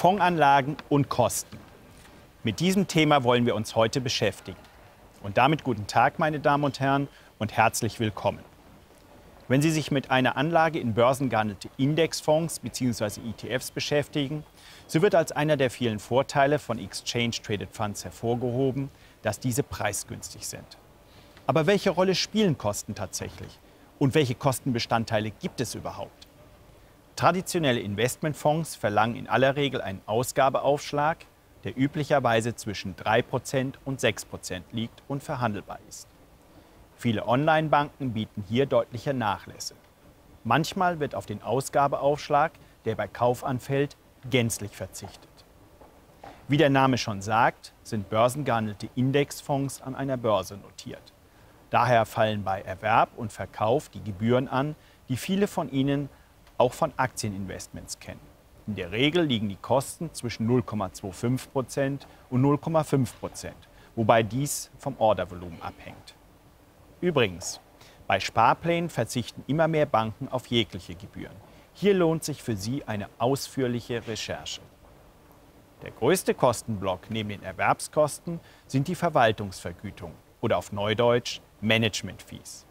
Fondsanlagen und Kosten. Mit diesem Thema wollen wir uns heute beschäftigen. Und damit guten Tag, meine Damen und Herren, und herzlich willkommen. Wenn Sie sich mit einer Anlage in börsengehandelte Indexfonds bzw. ETFs beschäftigen, so wird als einer der vielen Vorteile von Exchange Traded Funds hervorgehoben, dass diese preisgünstig sind. Aber welche Rolle spielen Kosten tatsächlich? Und welche Kostenbestandteile gibt es überhaupt? Traditionelle Investmentfonds verlangen in aller Regel einen Ausgabeaufschlag, der üblicherweise zwischen 3% und 6% liegt und verhandelbar ist. Viele Online-Banken bieten hier deutliche Nachlässe. Manchmal wird auf den Ausgabeaufschlag, der bei Kauf anfällt, gänzlich verzichtet. Wie der Name schon sagt, sind börsengehandelte Indexfonds an einer Börse notiert. Daher fallen bei Erwerb und Verkauf die Gebühren an, die viele von Ihnen auch von Aktieninvestments kennen. In der Regel liegen die Kosten zwischen 0,25% und 0,5%, wobei dies vom Ordervolumen abhängt. Übrigens, bei Sparplänen verzichten immer mehr Banken auf jegliche Gebühren. Hier lohnt sich für Sie eine ausführliche Recherche. Der größte Kostenblock neben den Erwerbskosten sind die Verwaltungsvergütungen oder auf Neudeutsch Management-Fees.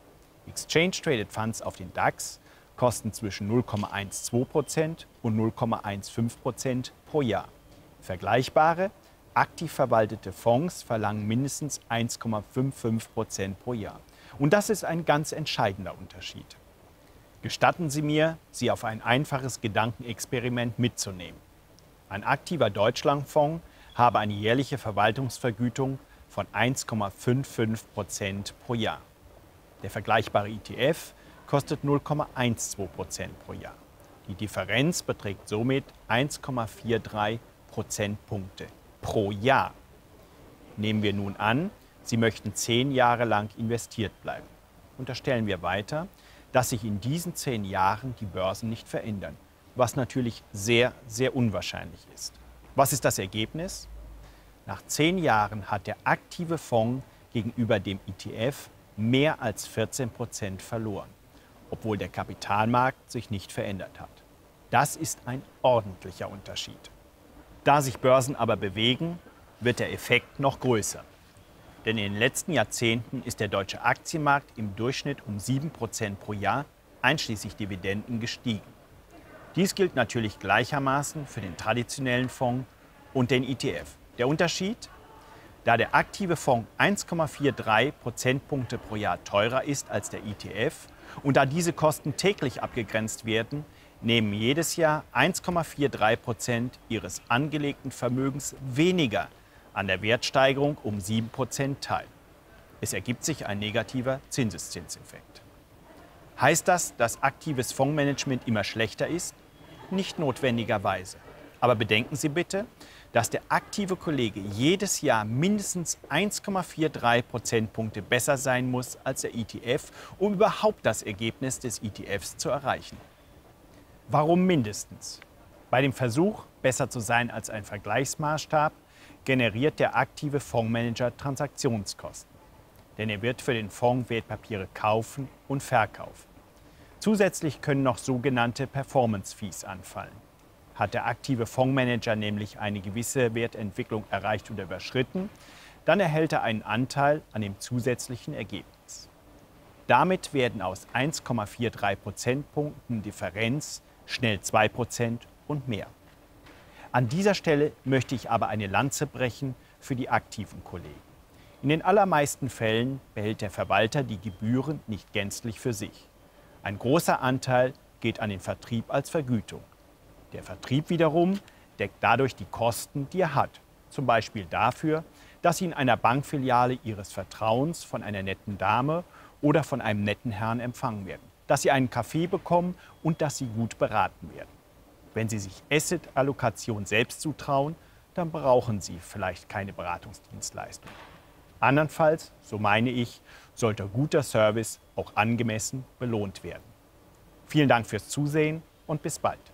Exchange Traded Funds auf den DAX kosten zwischen 0,12% und 0,15% pro Jahr. Vergleichbare, aktiv verwaltete Fonds verlangen mindestens 1,55% pro Jahr. Und das ist ein ganz entscheidender Unterschied. Gestatten Sie mir, Sie auf ein einfaches Gedankenexperiment mitzunehmen. Ein aktiver Deutschlandfonds habe eine jährliche Verwaltungsvergütung von 1,55% pro Jahr. Der vergleichbare ETF kostet 0,12% pro Jahr. Die Differenz beträgt somit 1,43 Prozentpunkte pro Jahr. Nehmen wir nun an, Sie möchten 10 Jahre lang investiert bleiben. Unterstellen wir weiter, dass sich in diesen 10 Jahren die Börsen nicht verändern, was natürlich sehr, sehr unwahrscheinlich ist. Was ist das Ergebnis? Nach 10 Jahren hat der aktive Fonds gegenüber dem ETF mehr als 14% verloren, obwohl der Kapitalmarkt sich nicht verändert hat. Das ist ein ordentlicher Unterschied. Da sich Börsen aber bewegen, wird der Effekt noch größer. Denn in den letzten Jahrzehnten ist der deutsche Aktienmarkt im Durchschnitt um 7% pro Jahr, einschließlich Dividenden, gestiegen. Dies gilt natürlich gleichermaßen für den traditionellen Fonds und den ETF. Der Unterschied? Da der aktive Fonds 1,43 Prozentpunkte pro Jahr teurer ist als der ETF und da diese Kosten täglich abgegrenzt werden, nehmen jedes Jahr 1,43% Ihres angelegten Vermögens weniger an der Wertsteigerung um 7% teil. Es ergibt sich ein negativer Zinseszinseffekt. Heißt das, dass aktives Fondsmanagement immer schlechter ist? Nicht notwendigerweise. Aber bedenken Sie bitte, dass der aktive Kollege jedes Jahr mindestens 1,43 Prozentpunkte besser sein muss als der ETF, um überhaupt das Ergebnis des ETFs zu erreichen. Warum mindestens? Bei dem Versuch, besser zu sein als ein Vergleichsmaßstab, generiert der aktive Fondsmanager Transaktionskosten. Denn er wird für den Fonds Wertpapiere kaufen und verkaufen. Zusätzlich können noch sogenannte Performance-Fees anfallen. Hat der aktive Fondsmanager nämlich eine gewisse Wertentwicklung erreicht oder überschritten, dann erhält er einen Anteil an dem zusätzlichen Ergebnis. Damit werden aus 1,43 Prozentpunkten Differenz schnell 2% und mehr. An dieser Stelle möchte ich aber eine Lanze brechen für die aktiven Kollegen. In den allermeisten Fällen behält der Verwalter die Gebühren nicht gänzlich für sich. Ein großer Anteil geht an den Vertrieb als Vergütung. Der Vertrieb wiederum deckt dadurch die Kosten, die er hat. Zum Beispiel dafür, dass Sie in einer Bankfiliale Ihres Vertrauens von einer netten Dame oder von einem netten Herrn empfangen werden, dass Sie einen Kaffee bekommen und dass Sie gut beraten werden. Wenn Sie sich Asset-Allokation selbst zutrauen, dann brauchen Sie vielleicht keine Beratungsdienstleistung. Andernfalls, so meine ich, sollte guter Service auch angemessen belohnt werden. Vielen Dank fürs Zusehen und bis bald.